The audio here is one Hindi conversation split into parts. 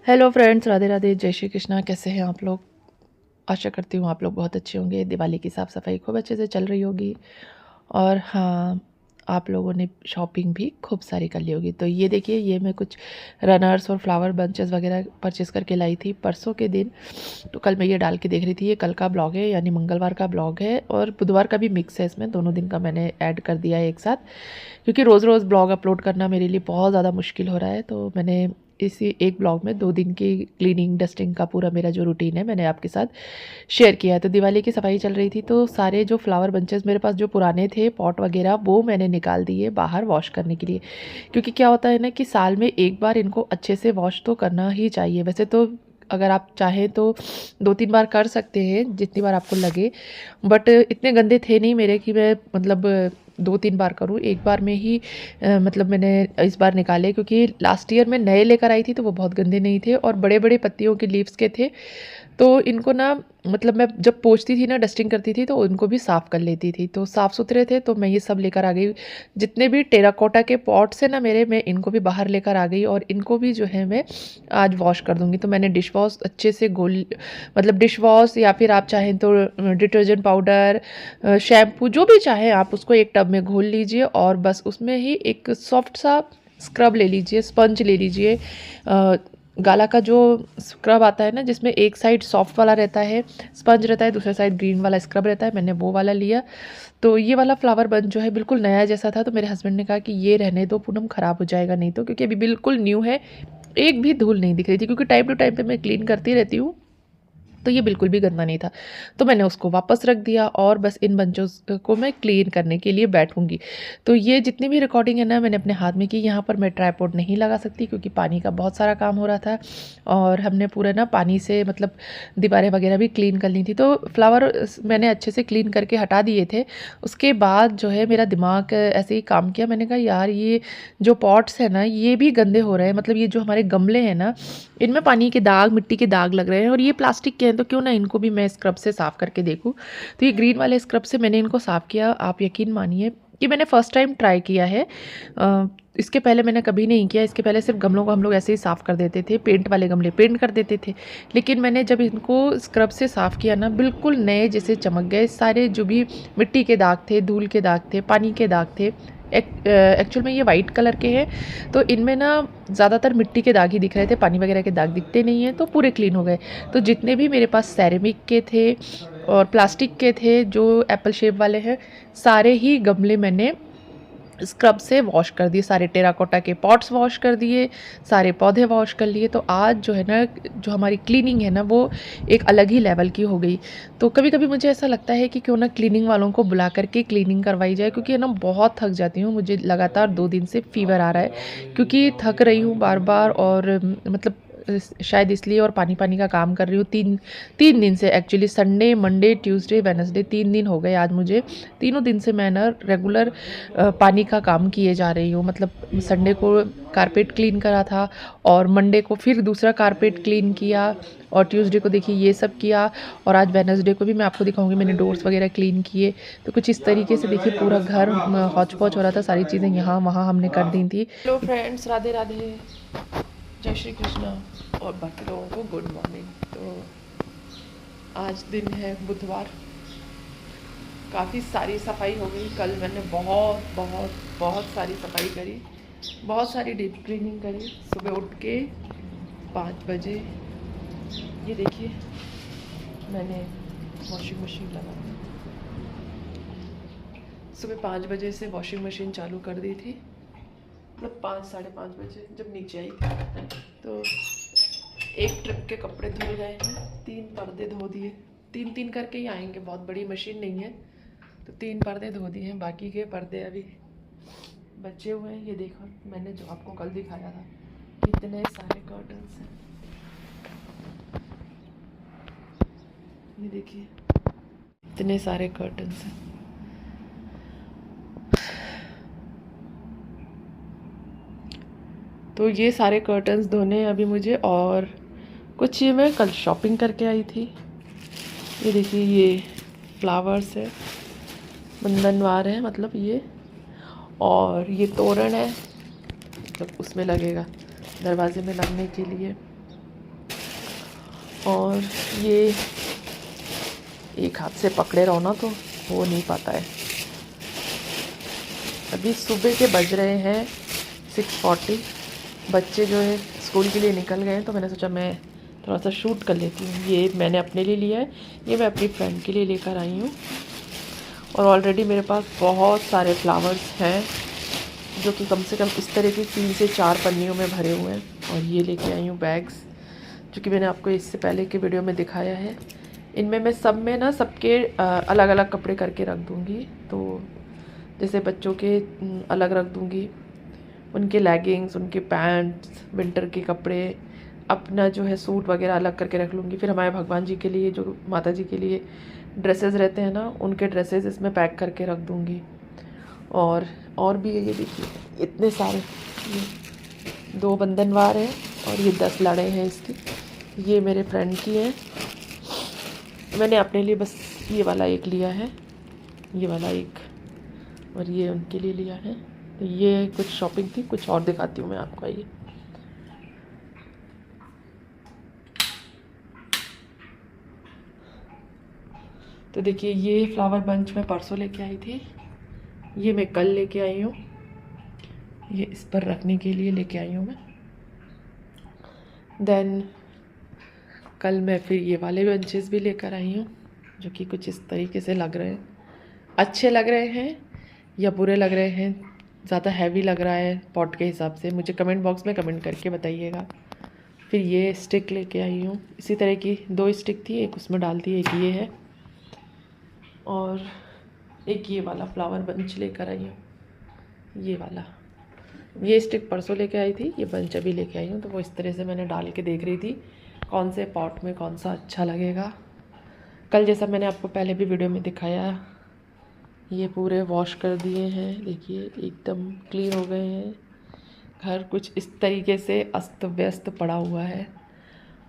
हेलो फ्रेंड्स, राधे राधे, जय श्री कृष्णा। कैसे हैं आप लोग? आशा करती हूँ आप लोग बहुत अच्छे होंगे। दिवाली की साफ़ सफाई खूब अच्छे से चल रही होगी। और हाँ, आप लोगों ने शॉपिंग भी खूब सारी कर ली होगी। तो ये देखिए, ये मैं कुछ रनर्स और फ्लावर बंचेस वगैरह परचेज़ करके लाई थी परसों के दिन। तो कल मैं ये डाल के देख रही थी। ये कल का ब्लॉग है, यानी मंगलवार का ब्लॉग है, और बुधवार का भी मिक्स है। इसमें दोनों दिन का मैंने ऐड कर दिया है एक साथ, क्योंकि रोज़ रोज़ ब्लॉग अपलोड करना मेरे लिए बहुत ज़्यादा मुश्किल हो रहा है। तो मैंने इसी एक ब्लॉग में 2 दिन की क्लीनिंग डस्टिंग का पूरा मेरा जो रूटीन है मैंने आपके साथ शेयर किया है। तो दिवाली की सफाई चल रही थी, तो सारे जो फ्लावर बंचेस मेरे पास जो पुराने थे पॉट वगैरह, वो मैंने निकाल दिए बाहर वॉश करने के लिए। क्योंकि क्या होता है ना कि साल में एक बार इनको अच्छे से वॉश तो करना ही चाहिए। वैसे तो अगर आप चाहें तो 2-3 बार कर सकते हैं, जितनी बार आपको लगे। बट इतने गंदे थे नहीं मेरे कि मैं मतलब 2-3 बार करूँ। एक बार में ही मतलब मैंने इस बार निकाले, क्योंकि लास्ट ईयर मैं नए लेकर आई थी तो वो बहुत गंदे नहीं थे और बड़े-बड़े पत्तियों के लीव्स के थे। तो इनको ना, मतलब मैं जब पोंछती थी ना, डस्टिंग करती थी, तो उनको भी साफ़ कर लेती थी। तो साफ़-सुथरे थे, तो मैं ये सब लेकर आ गई। जितने भी टेराकोटा के पॉट्स हैं ना मेरे, मैं इनको भी बाहर लेकर आ गई और इनको भी जो है मैं आज वॉश कर दूँगी। तो मैंने डिश वॉश अच्छे से घोल, मतलब डिश वॉश, या फिर आप चाहें तो डिटर्जेंट पाउडर, शैम्पू, जो भी चाहें आप उसको एक टब में घोल लीजिए और बस उसमें ही एक सॉफ्ट सा स्क्रब ले लीजिए, स्पंज ले लीजिए। गाला का जो स्क्रब आता है ना, जिसमें एक साइड सॉफ्ट वाला रहता है, स्पंज रहता है, दूसरा साइड ग्रीन वाला स्क्रब रहता है, मैंने वो वाला लिया। तो ये वाला फ्लावर बंच जो है बिल्कुल नया जैसा था। तो मेरे हस्बैंड ने कहा कि ये रहने दो पूनम, ख़राब हो जाएगा नहीं तो, क्योंकि अभी बिल्कुल न्यू है। एक भी धूल नहीं दिख रही थी, क्योंकि टाइम टू टाइम पे मैं क्लीन करती रहती हूँ। तो ये बिल्कुल भी गंदा नहीं था। तो मैंने उसको वापस रख दिया और बस इन बंचों को मैं क्लीन करने के लिए बैठूँगी। तो ये जितनी भी रिकॉर्डिंग है ना, मैंने अपने हाथ में की। यहाँ पर मैं ट्राइपॉड नहीं लगा सकती, क्योंकि पानी का बहुत सारा काम हो रहा था और हमने पूरा ना पानी से मतलब दीवारें वगैरह भी क्लीन कर ली थी। तो फ्लावर मैंने अच्छे से क्लीन करके हटा दिए थे। उसके बाद जो है मेरा दिमाग ऐसे ही काम किया। मैंने कहा यार, ये जो पॉट्स हैं ना, ये भी गंदे हो रहे हैं। मतलब ये जो हमारे गमले हैं ना, इनमें पानी के दाग, मिट्टी के दाग लग रहे हैं, और ये प्लास्टिक के हैं। तो क्यों ना इनको भी मैं स्क्रब से साफ़ करके देखूँ। तो ये ग्रीन वाले स्क्रब से मैंने इनको साफ़ किया। आप यकीन मानिए कि मैंने फ़र्स्ट टाइम ट्राई किया है। इसके पहले मैंने कभी नहीं किया। इसके पहले सिर्फ गमलों को हम लोग ऐसे ही साफ़ कर देते थे, पेंट वाले गमले पेंट कर देते थे। लेकिन मैंने जब इनको स्क्रब से साफ़ किया ना, बिल्कुल नए जैसे चमक गए। सारे जो भी मिट्टी के दाग थे, धूल के दाग थे, पानी के दाग थे, एक्चुअल में ये वाइट कलर के हैं। तो इनमें ना ज़्यादातर मिट्टी के दाग ही दिख रहे थे, पानी वगैरह के दाग दिखते नहीं हैं। तो पूरे क्लीन हो गए। तो जितने भी मेरे पास सेरेमिक के थे और प्लास्टिक के थे, जो एप्पल शेप वाले हैं, सारे ही गमले मैंने स्क्रब से वॉश कर दिए। सारे टेराकोटा के पॉट्स वॉश कर दिए, सारे पौधे वॉश कर लिए। तो आज जो है ना, जो हमारी क्लीनिंग है ना, वो एक अलग ही लेवल की हो गई। तो कभी कभी मुझे ऐसा लगता है कि क्यों ना क्लीनिंग वालों को बुला करके क्लीनिंग करवाई जाए, क्योंकि है ना बहुत थक जाती हूँ। मुझे लगातार 2 दिन से फीवर आ रहा है, क्योंकि थक रही हूँ बार बार। और मतलब शायद इसलिए, और पानी पानी का काम कर रही हूँ 3 दिन से। Actually Sunday, Monday, Tuesday, Wednesday 3 दिन हो गए आज मुझे। तीनों दिन से मैं ना रेगुलर पानी का काम किए जा रही हूँ। मतलब संडे को कारपेट क्लीन करा था, और मंडे को फिर दूसरा कारपेट क्लीन किया, और ट्यूसडे को देखिए ये सब किया, और आज वेडनेसडे को भी मैं आपको दिखाऊंगी मैंने डोर्स वगैरह क्लीन किए। तो कुछ इस तरीके से देखिए पूरा घर हौच पौच हो रहा था, सारी चीज़ें यहाँ वहाँ हमने कर दी थी। हेलो फ्रेंड्स, राधे राधे, जय श्री कृष्णा, और बाकी लोगों को गुड मॉर्निंग। तो आज दिन है बुधवार। काफ़ी सारी सफाई हो गई। कल मैंने बहुत बहुत बहुत सारी सफाई करी, बहुत सारी डीप क्लीनिंग करी। सुबह उठ के 5 बजे, ये देखिए मैंने वॉशिंग मशीन लगा दी। सुबह 5 बजे से वॉशिंग मशीन चालू कर दी थी। मतलब 5, साढ़े 5 बजे जब नीचे आई थी, तो एक ट्रिप के कपड़े धुल गए हैं, 3 पर्दे धो दिए। 3-3 करके ही आएंगे, बहुत बड़ी मशीन नहीं है। तो 3 पर्दे धो दिए हैं, बाकी के पर्दे अभी बचे हुए हैं। ये देखो, मैंने जो आपको कल दिखाया था, कितने सारे कर्टन्स हैं। ये देखिए, इतने सारे कर्टन्स हैं। तो ये सारे कर्टन्स धोने हैं अभी मुझे। और कुछ ये मैं कल शॉपिंग करके आई थी। ये देखिए, ये फ्लावर्स है, बंधनवार है मतलब ये, और ये तोरण है, मतलब उसमें लगेगा दरवाजे में लगने के लिए। और ये एक हाथ से पकड़े रहो ना तो हो नहीं पाता है। अभी सुबह के बज रहे हैं 6:40। बच्चे जो है स्कूल के लिए निकल गए हैं, तो मैंने सोचा मैं थोड़ा सा शूट कर लेती हूँ। ये मैंने अपने लिए लिया है, ये मैं अपनी फ्रेंड के लिए लेकर आई हूँ। और ऑलरेडी मेरे पास बहुत सारे फ्लावर्स हैं जो कि कम से कम इस तरह की 3 से 4 पन्नियों में भरे हुए हैं। और ये लेके आई हूँ बैग्स, जो कि मैंने आपको इससे पहले के वीडियो में दिखाया है। इनमें मैं सब में ना सबके अलग अलग कपड़े करके रख दूँगी। तो जैसे बच्चों के अलग रख दूँगी, उनके लेगिंग्स, उनके पैंट्स, विंटर के कपड़े, अपना जो है सूट वगैरह अलग करके रख लूँगी। फिर हमारे भगवान जी के लिए, जो माता जी के लिए ड्रेसेस रहते हैं ना, उनके ड्रेसेस इसमें पैक करके रख दूँगी। और भी ये देखिए इतने सारे, ये 2 बंधनवार हैं और ये 10 लड़े हैं इसके। ये मेरे फ्रेंड की हैं। मैंने अपने लिए बस ये वाला एक लिया है, ये वाला एक, और ये उनके लिए लिया है। तो ये कुछ शॉपिंग थी, कुछ और दिखाती हूँ मैं आपको। ये तो देखिए, ये फ्लावर बंच मैं परसों लेके आई थी, ये मैं कल लेके आई हूँ। ये इस पर रखने के लिए लेके आई हूँ मैं। देन कल मैं फिर ये वाले बंचेस भी लेकर आई हूँ, जो कि कुछ इस तरीके से लग रहे हैं। अच्छे लग रहे हैं या बुरे लग रहे हैं, ज़्यादा हैवी लग रहा है पॉट के हिसाब से, मुझे कमेंट बॉक्स में कमेंट करके बताइएगा। फिर ये स्टिक लेके आई हूँ, इसी तरह की 2 स्टिक थी, एक उसमें डाल दी, एक ये है, और एक ये वाला फ्लावर बंच लेकर आई हूँ। ये वाला, ये स्टिक परसों लेके आई थी, ये बंच अभी लेके आई हूँ। तो वो इस तरह से मैंने डाल के देख रही थी कौन से पॉट में कौन सा अच्छा लगेगा। कल जैसा मैंने आपको पहले भी वीडियो में दिखाया, ये पूरे वॉश कर दिए हैं, देखिए एकदम क्लीन हो गए हैं। घर कुछ इस तरीके से अस्त व्यस्त पड़ा हुआ है।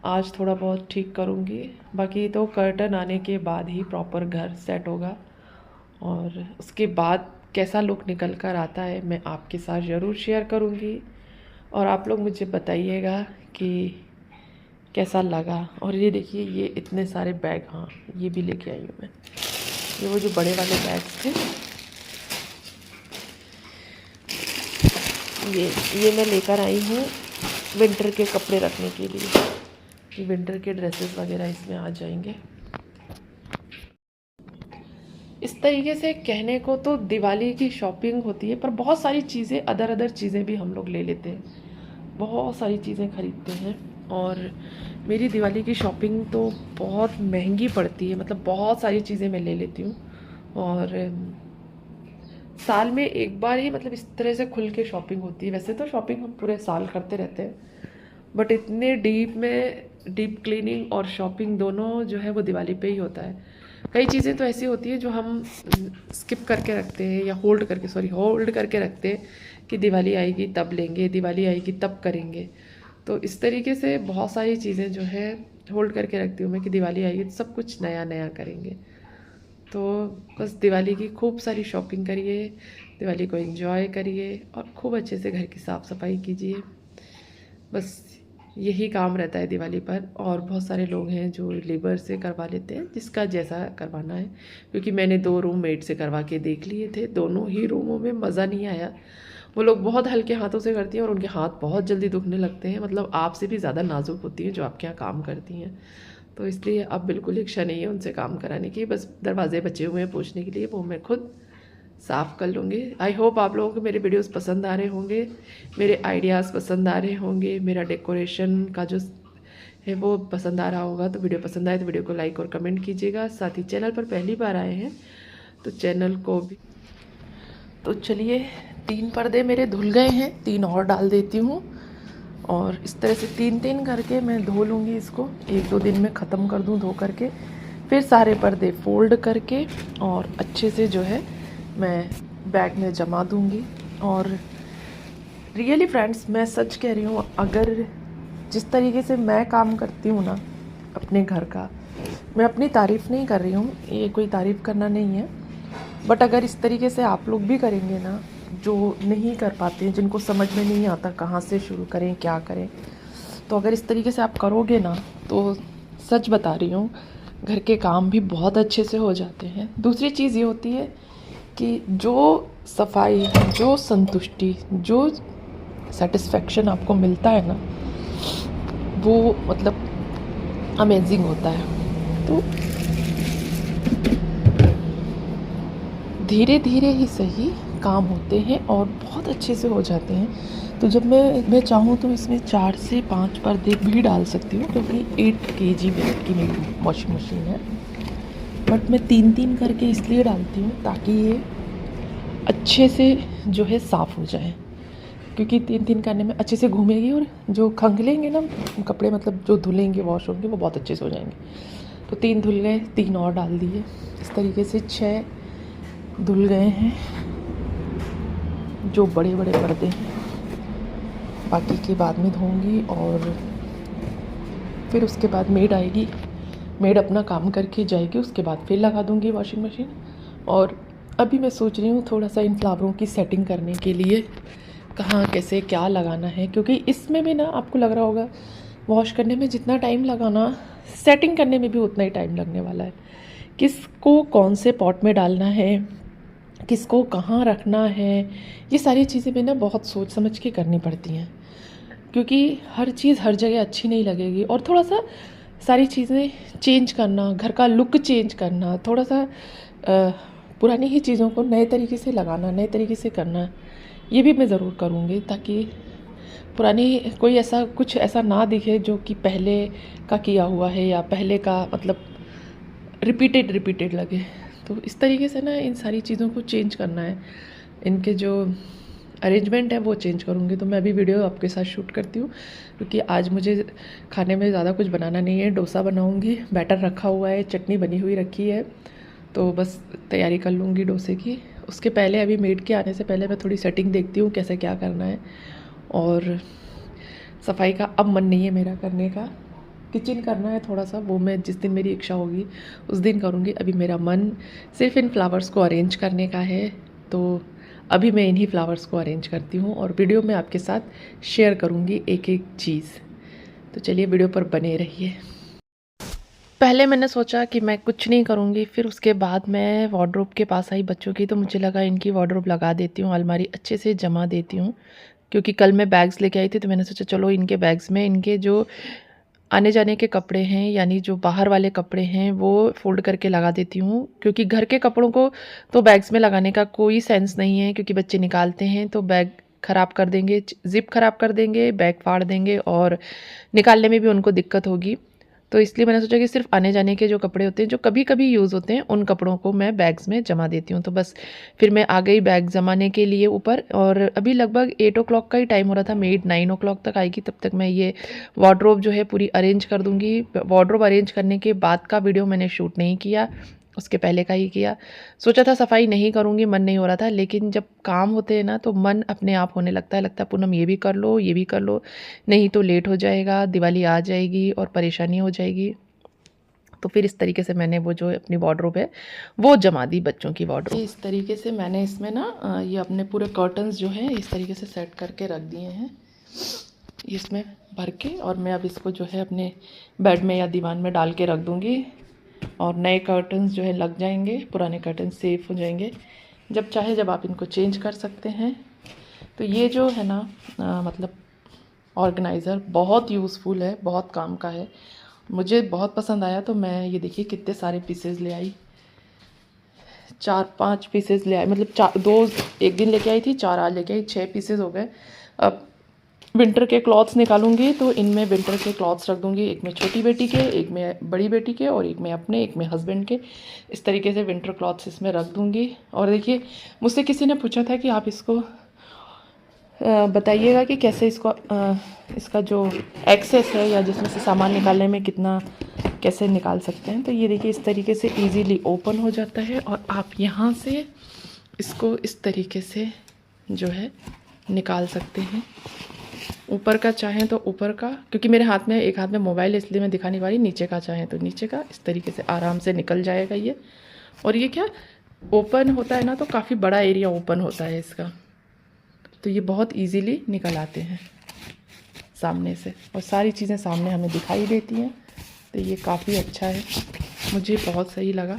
आज थोड़ा बहुत ठीक करूँगी, बाकी तो कर्टन आने के बाद ही प्रॉपर घर सेट होगा। और उसके बाद कैसा लुक निकल कर आता है मैं आपके साथ ज़रूर शेयर करूँगी, और आप लोग मुझे बताइएगा कि कैसा लगा। और ये देखिए, ये इतने सारे बैग, हाँ ये भी लेके आई हूँ मैं। ये वो जो बड़े वाले बैग्स थे, ये मैं लेकर आई हूँ विंटर के कपड़े रखने के लिए, कि विंटर के ड्रेसेस वगैरह इसमें आ जाएंगे। इस तरीके से कहने को तो दिवाली की शॉपिंग होती है, पर बहुत सारी चीज़ें, अदर चीज़ें भी हम लोग ले लेते हैं, बहुत सारी चीज़ें खरीदते हैं। और मेरी दिवाली की शॉपिंग तो बहुत महंगी पड़ती है, मतलब बहुत सारी चीज़ें मैं ले लेती हूँ। और साल में एक बार ही मतलब इस तरह से खुल के शॉपिंग होती है। वैसे तो शॉपिंग हम पूरे साल करते रहते हैं, बट इतने डीप क्लीनिंग और शॉपिंग दोनों जो है वो दिवाली पे ही होता है। कई चीज़ें तो ऐसी होती है जो हम स्किप करके रखते हैं, या होल्ड करके रखते हैं कि दिवाली आएगी तब लेंगे, दिवाली आएगी तब करेंगे। तो इस तरीके से बहुत सारी चीज़ें जो है होल्ड करके रखती हूँ मैं, कि दिवाली आएगी तो सब कुछ नया नया करेंगे। तो बस दिवाली की खूब सारी शॉपिंग करिए, दिवाली को एंजॉय करिए, और खूब अच्छे से घर की साफ़ सफाई कीजिए। बस यही काम रहता है दिवाली पर। और बहुत सारे लोग हैं जो लेबर से करवा लेते हैं, जिसका जैसा करवाना है। क्योंकि मैंने 2 रूम मेड से करवा के देख लिए थे, दोनों ही रूमों में मज़ा नहीं आया। वो लोग बहुत हल्के हाथों से करती हैं और उनके हाथ बहुत जल्दी दुखने लगते हैं, मतलब आपसे भी ज़्यादा नाजुक होती हैं जो आपके यहाँ काम करती हैं। तो इसलिए अब बिल्कुल इच्छा नहीं है उनसे काम कराने की, बस दरवाजे बचे हुए हैं पोंछने के लिए, वो मैं खुद साफ़ कर लूँगी। आई होप आप लोगों को मेरे वीडियोस पसंद आ रहे होंगे, मेरे आइडियाज़ पसंद आ रहे होंगे, मेरा डेकोरेशन का जो है वो पसंद आ रहा होगा। तो वीडियो पसंद आए तो वीडियो को लाइक और कमेंट कीजिएगा। साथ ही चैनल पर पहली बार आए हैं तो चैनल को भी, तो चलिए 3 पर्दे मेरे धुल गए हैं, 3 और डाल देती हूँ। और इस तरह से 3 करके मैं धो लूँगी इसको, 1-2 दिन में ख़त्म कर दूँ धो करके। फिर सारे पर्दे फोल्ड करके और अच्छे से जो है मैं बैग में जमा दूँगी। और रियली फ्रेंड्स, मैं सच कह रही हूँ, अगर जिस तरीके से मैं काम करती हूँ ना अपने घर का, मैं अपनी तारीफ़ नहीं कर रही हूँ, ये कोई तारीफ़ करना नहीं है, बट अगर इस तरीके से आप लोग भी करेंगे ना, जो नहीं कर पाते हैं, जिनको समझ में नहीं आता कहाँ से शुरू करें क्या करें, तो अगर इस तरीके से आप करोगे ना तो सच बता रही हूँ, घर के काम भी बहुत अच्छे से हो जाते हैं। दूसरी चीज़ ये होती है कि जो सफाई, जो संतुष्टि, जो सेटिस्फेक्शन आपको मिलता है ना, वो मतलब अमेजिंग होता है। तो धीरे धीरे ही सही काम होते हैं और बहुत अच्छे से हो जाते हैं। तो जब मैं चाहूँ तो इसमें 4 से 5 पर्दे भी डाल सकती हूँ, क्योंकि 8 kg वेट की मेरी वॉशिंग मशीन है। बट मैं 3-3 करके इसलिए डालती हूँ ताकि ये अच्छे से जो है साफ़ हो जाए, क्योंकि 3-3 करने में अच्छे से घूमेगी और जो खंगलेंगे ना कपड़े, मतलब जो धुलेंगे, वॉश होंगे, वो बहुत अच्छे से हो जाएंगे। तो 3 धुल गए, 3 और डाल दिए। इस तरीके से 6 धुल गए हैं जो बड़े बड़े पर्दे हैं। बाकी के बाद में धोऊंगी और फिर उसके बाद मेड आएगी, मेड अपना काम करके जाएगी, उसके बाद फिर लगा दूंगी वॉशिंग मशीन। और अभी मैं सोच रही हूँ थोड़ा सा इन फ्लावरों की सेटिंग करने के लिए, कहाँ कैसे क्या लगाना है, क्योंकि इसमें भी ना आपको लग रहा होगा वॉश करने में जितना टाइम लगाना, सेटिंग करने में भी उतना ही टाइम लगने वाला है। किसको कौन से पॉट में डालना है, किसको कहाँ रखना है, ये सारी चीज़ें भी ना बहुत सोच समझ के करनी पड़ती हैं, क्योंकि हर चीज़ हर जगह अच्छी नहीं लगेगी। और थोड़ा सा सारी चीज़ें चेंज करना, घर का लुक चेंज करना, थोड़ा सा पुरानी ही चीज़ों को नए तरीके से लगाना, नए तरीके से करना, ये भी मैं ज़रूर करूँगी, ताकि पुरानी कोई ऐसा कुछ ऐसा ना दिखे जो कि पहले का किया हुआ है या पहले का मतलब रिपीटेड लगे। तो इस तरीके से ना इन सारी चीज़ों को चेंज करना है, इनके जो अरेंजमेंट है वो चेंज करूँगी। तो मैं अभी वीडियो आपके साथ शूट करती हूँ, क्योंकि आज मुझे खाने में ज़्यादा कुछ बनाना नहीं है। डोसा बनाऊँगी, बैटर रखा हुआ है, चटनी बनी हुई रखी है, तो बस तैयारी कर लूँगी डोसे की। उसके पहले अभी मेड के आने से पहले मैं थोड़ी सेटिंग देखती हूँ कैसे क्या करना है। और सफाई का अब मन नहीं है मेरा करने का, किचन करना है थोड़ा सा, वो मैं जिस दिन मेरी इच्छा होगी उस दिन करूँगी। अभी मेरा मन सिर्फ इन फ्लावर्स को अरेंज करने का है, तो अभी मैं इन्हीं फ्लावर्स को अरेंज करती हूँ और वीडियो में आपके साथ शेयर करूँगी एक एक चीज़। तो चलिए वीडियो पर बने रहिए। पहले मैंने सोचा कि मैं कुछ नहीं करूँगी, फिर उसके बाद मैं वार्डरोब के पास आई बच्चों की, तो मुझे लगा इनकी वार्डरोब लगा देती हूँ, अलमारी अच्छे से जमा देती हूँ। क्योंकि कल मैं बैग्स लेके आई थी, तो मैंने सोचा चलो इनके बैग्स में इनके जो आने जाने के कपड़े हैं, यानी जो बाहर वाले कपड़े हैं, वो फ़ोल्ड करके लगा देती हूँ। क्योंकि घर के कपड़ों को तो बैग्स में लगाने का कोई सेंस नहीं है, क्योंकि बच्चे निकालते हैं तो बैग ख़राब कर देंगे, ज़िप ख़राब कर देंगे, बैग फाड़ देंगे और निकालने में भी उनको दिक्कत होगी। तो इसलिए मैंने सोचा कि सिर्फ आने जाने के जो कपड़े होते हैं, जो कभी कभी यूज़ होते हैं, उन कपड़ों को मैं बैग्स में जमा देती हूँ। तो बस फिर मैं आ गई बैग जमाने के लिए ऊपर, और अभी लगभग 8 o'clock का ही टाइम हो रहा था। मेड 9 o'clock तक आएगी, तब तक मैं ये वार्डरोब जो है पूरी अरेंज कर दूँगी। वार्डरोब अरेंज करने के बाद का वीडियो मैंने शूट नहीं किया, उसके पहले का ही किया। सोचा था सफाई नहीं करूँगी, मन नहीं हो रहा था, लेकिन जब काम होते हैं ना तो मन अपने आप होने लगता है। लगता है पूनम ये भी कर लो, ये भी कर लो, नहीं तो लेट हो जाएगा, दिवाली आ जाएगी और परेशानी हो जाएगी। तो फिर इस तरीके से मैंने वो जो अपनी वार्डरोब है वो जमा दी, बच्चों की वार्डरोब। इस तरीके से मैंने इसमें ना ये अपने पूरे कर्टन्स जो हैं इस तरीके से सेट करके रख दिए हैं इसमें भर के। और मैं अब इसको जो है अपने बेड में या दीवान में डाल के रख दूँगी, और नए कर्टन्स जो है लग जाएंगे, पुराने कर्टन सेफ हो जाएंगे। जब चाहे जब आप इनको चेंज कर सकते हैं। तो ये जो है ना मतलब ऑर्गेनाइज़र बहुत यूज़फुल है, बहुत काम का है, मुझे बहुत पसंद आया। तो मैं ये देखिए कितने सारे पीसेस ले आई, 4-5 पीसेस ले आई, मतलब 2 एक दिन लेके आई थी, 4 आज लेके आई, 6 पीसेस हो गए। अब विंटर के क्लॉथ्स निकालूंगी तो इनमें विंटर के क्लॉथ्स रख दूंगी, एक में छोटी बेटी के, एक में बड़ी बेटी के, और एक में अपने, एक में हस्बैंड के। इस तरीके से विंटर क्लॉथ्स इसमें रख दूंगी। और देखिए मुझसे किसी ने पूछा था कि आप इसको बताइएगा कि कैसे इसको इसका जो एक्सेस है या जिसमें से सामान निकालने में कितना कैसे निकाल सकते हैं। तो ये देखिए इस तरीके से इजीली ओपन हो जाता है, और आप यहाँ से इसको इस तरीके से जो है निकाल सकते हैं। ऊपर का चाहें तो ऊपर का, क्योंकि मेरे हाथ में एक हाथ में मोबाइल है इसलिए मैं दिखा नहीं पा रही, नीचे का चाहें तो नीचे का, इस तरीके से आराम से निकल जाएगा ये। और ये क्या ओपन होता है ना, तो काफ़ी बड़ा एरिया ओपन होता है इसका, तो ये बहुत इजीली निकल आते हैं सामने से, और सारी चीज़ें सामने हमें दिखाई देती हैं। तो ये काफ़ी अच्छा है, मुझे बहुत सही लगा।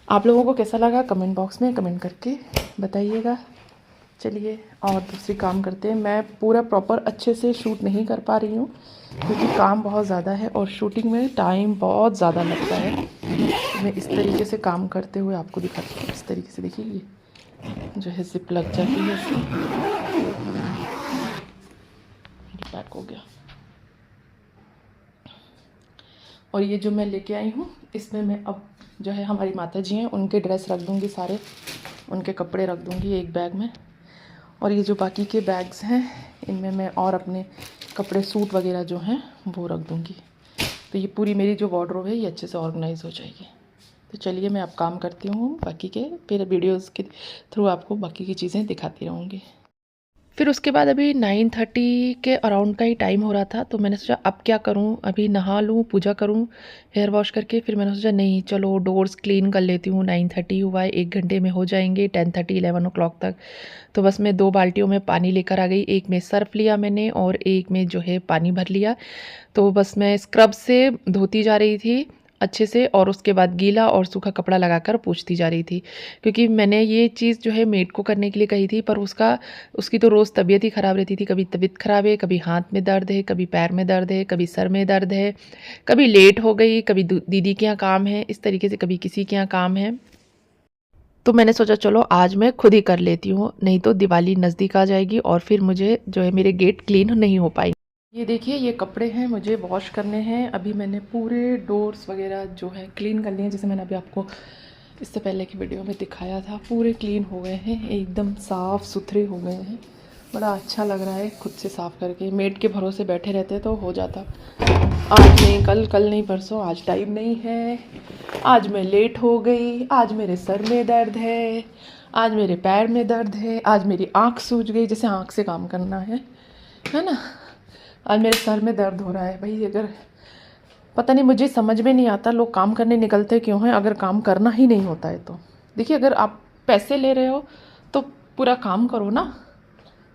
आप लोगों को कैसा लगा कमेंट बॉक्स में कमेंट करके बताइएगा। चलिए और दूसरी काम करते हैं। मैं पूरा प्रॉपर अच्छे से शूट नहीं कर पा रही हूँ क्योंकि काम बहुत ज़्यादा है और शूटिंग में टाइम बहुत ज़्यादा लगता है। मैं इस तरीके से काम करते हुए आपको दिखाती हूँ। इस तरीके से देखिए, ये जो है जिप लग जाती है इसमें। पैक हो गया। और ये जो मैं लेके आई हूँ इसमें मैं अब जो है हमारी माता जी हैं उनके ड्रेस रख दूँगी, सारे उनके कपड़े रख दूँगी एक बैग में। और ये जो बाकी के बैग्स हैं इनमें मैं और अपने कपड़े सूट वगैरह जो हैं वो रख दूँगी। तो ये पूरी मेरी जो वार्डरोब है ये अच्छे से ऑर्गेनाइज़ हो जाएगी। तो चलिए मैं अब काम करती हूँ बाकी के, फिर वीडियोज़ के थ्रू आपको बाकी की चीज़ें दिखाती रहूँगी। फिर उसके बाद अभी 9:30 के अराउंड का ही टाइम हो रहा था, तो मैंने सोचा अब क्या करूं, अभी नहा लूं, पूजा करूं हेयर वॉश करके। फिर मैंने सोचा नहीं चलो डोर्स क्लीन कर लेती हूं। 9:30 हुआ है, 1 घंटे में हो जाएंगे, 10:30 11 ओ क्लॉक तक। तो बस मैं 2 बाल्टियों में पानी लेकर आ गई, एक में सर्फ लिया मैंने और एक में जो है पानी भर लिया। तो बस मैं स्क्रब से धोती जा रही थी अच्छे से, और उसके बाद गीला और सूखा कपड़ा लगाकर पोंछती जा रही थी। क्योंकि मैंने ये चीज़ जो है मेड को करने के लिए कही थी, पर उसकी तो रोज़ तबीयत ही ख़राब रहती थी। कभी तबीयत ख़राब है, कभी हाथ में दर्द है, कभी पैर में दर्द है, कभी सर में दर्द है, कभी लेट हो गई, कभी दीदी के यहाँ काम है, इस तरीके से कभी किसी के यहाँ काम है। तो मैंने सोचा चलो आज मैं खुद ही कर लेती हूँ, नहीं तो दिवाली नज़दीक आ जाएगी और फिर मुझे जो है मेरे गेट क्लीन नहीं हो पाएंगे। ये देखिए ये कपड़े हैं, मुझे वॉश करने हैं। अभी मैंने पूरे डोर्स वगैरह जो है क्लीन कर लिए हैं, जैसे मैंने अभी आपको इससे पहले की वीडियो में दिखाया था। पूरे क्लीन हो गए हैं, एकदम साफ़ सुथरे हो गए हैं। बड़ा अच्छा लग रहा है खुद से साफ़ करके। मेड के भरोसे बैठे रहते तो हो जाता, आज नहीं कल, कल नहीं परसों, आज टाइम नहीं है, आज मैं लेट हो गई, आज मेरे सर में दर्द है, आज मेरे पैर में दर्द है, आज मेरी आँख सूज गई, जैसे आँख से काम करना है ना। आज मेरे सर में दर्द हो रहा है। भाई अगर पता नहीं, मुझे समझ में नहीं आता लोग काम करने निकलते क्यों हैं अगर काम करना ही नहीं होता है तो। देखिए अगर आप पैसे ले रहे हो तो पूरा काम करो ना,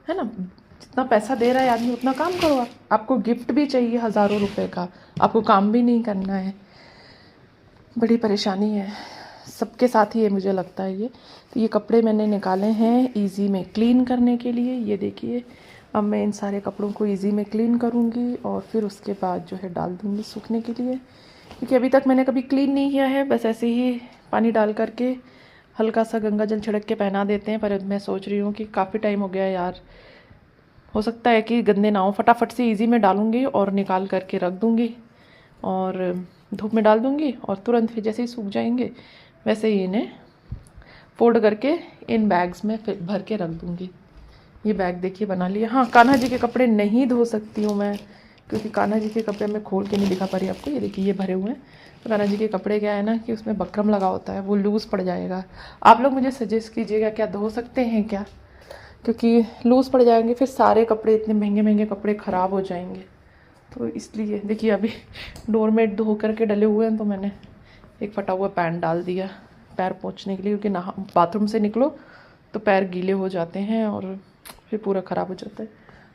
है ना। जितना पैसा दे रहा है आदमी उतना काम करो। आपको गिफ्ट भी चाहिए हज़ारों रुपए का, आपको काम भी नहीं करना है। बड़ी परेशानी है सबके साथ ही है मुझे लगता है ये। तो ये कपड़े मैंने निकाले हैं इजी में क्लीन करने के लिए। ये देखिए अब मैं इन सारे कपड़ों को इजी में क्लीन करूँगी और फिर उसके बाद जो है डाल दूँगी सूखने के लिए। क्योंकि अभी तक मैंने कभी क्लीन नहीं किया है, बस ऐसे ही पानी डाल करके हल्का सा गंगा जल छिड़क के पहना देते हैं। पर मैं सोच रही हूँ कि काफ़ी टाइम हो गया यार, हो सकता है कि गंदे ना हो। फटाफट से इजी में डालूँगी और निकाल करके रख दूँगी और धूप में डाल दूँगी और तुरंत फिर जैसे ही सूख जाएंगे वैसे ही इन्हें फोल्ड करके इन बैग्स में फिर भर के रख दूँगी। ये बैग देखिए बना लिया। हाँ, कान्हा जी के कपड़े नहीं धो सकती हूँ मैं, क्योंकि कान्हा जी के कपड़े मैं खोल के नहीं दिखा पा रही आपको। ये देखिए ये भरे हुए हैं। तो कान्हा जी के कपड़े क्या है ना कि उसमें बकरम लगा होता है, वो लूज़ पड़ जाएगा। आप लोग मुझे सजेस्ट कीजिएगा क्या धो सकते हैं क्या, क्योंकि लूज़ पड़ जाएंगे फिर सारे कपड़े, इतने महंगे महंगे कपड़े ख़राब हो जाएंगे। तो इसलिए देखिए अभी डोरमेट धो करके डले हुए हैं, तो मैंने एक फटा हुआ पैंट डाल दिया पैर पोंछने के लिए, क्योंकि नहा बाथरूम से निकलो तो पैर गीले हो जाते हैं और फिर पूरा ख़राब हो जाता है।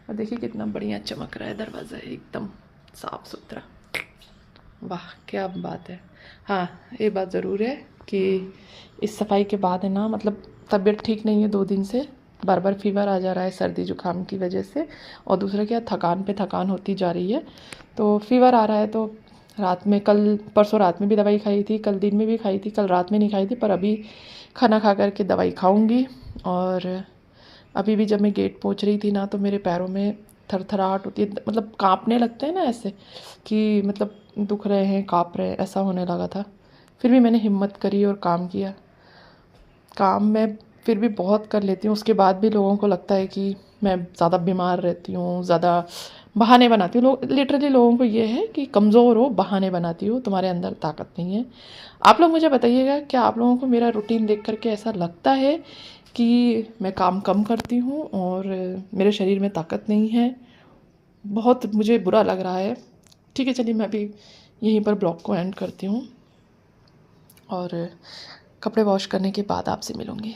और देखिए कितना बढ़िया चमक रहा है दरवाज़ा, एकदम साफ़ सुथरा। वाह क्या बात है। हाँ ये बात ज़रूर है कि इस सफाई के बाद है ना, मतलब तबीयत ठीक नहीं है 2 दिन से, बार बार फीवर आ जा रहा है सर्दी जुकाम की वजह से, और दूसरा क्या थकान पे थकान होती जा रही है। तो फीवर आ रहा है तो रात में, कल परसों रात में भी दवाई खाई थी, कल दिन में भी खाई थी, कल रात में नहीं खाई थी, पर अभी खाना खा करके दवाई खाऊंगी। और अभी भी जब मैं गेट पहुंच रही थी ना तो मेरे पैरों में थरथराहट होती है, मतलब कांपने लगते हैं ना ऐसे कि मतलब दुख रहे हैं, काँप रहे हैं, ऐसा होने लगा था। फिर भी मैंने हिम्मत करी और काम किया। काम मैं फिर भी बहुत कर लेती हूँ, उसके बाद भी लोगों को लगता है कि मैं ज़्यादा बीमार रहती हूँ, ज़्यादा बहाने बनाती हूँ। लोग लिटरली लोगों को ये है कि कमज़ोर हो, बहाने बनाती हो, तुम्हारे अंदर ताकत नहीं है। आप लोग मुझे बताइएगा क्या आप लोगों को मेरा रूटीन देख करके ऐसा लगता है कि मैं काम कम करती हूँ और मेरे शरीर में ताकत नहीं है? बहुत मुझे बुरा लग रहा है। ठीक है चलिए मैं अभी यहीं पर ब्लॉग को एंड करती हूँ और कपड़े वॉश करने के बाद आपसे मिलूँगी।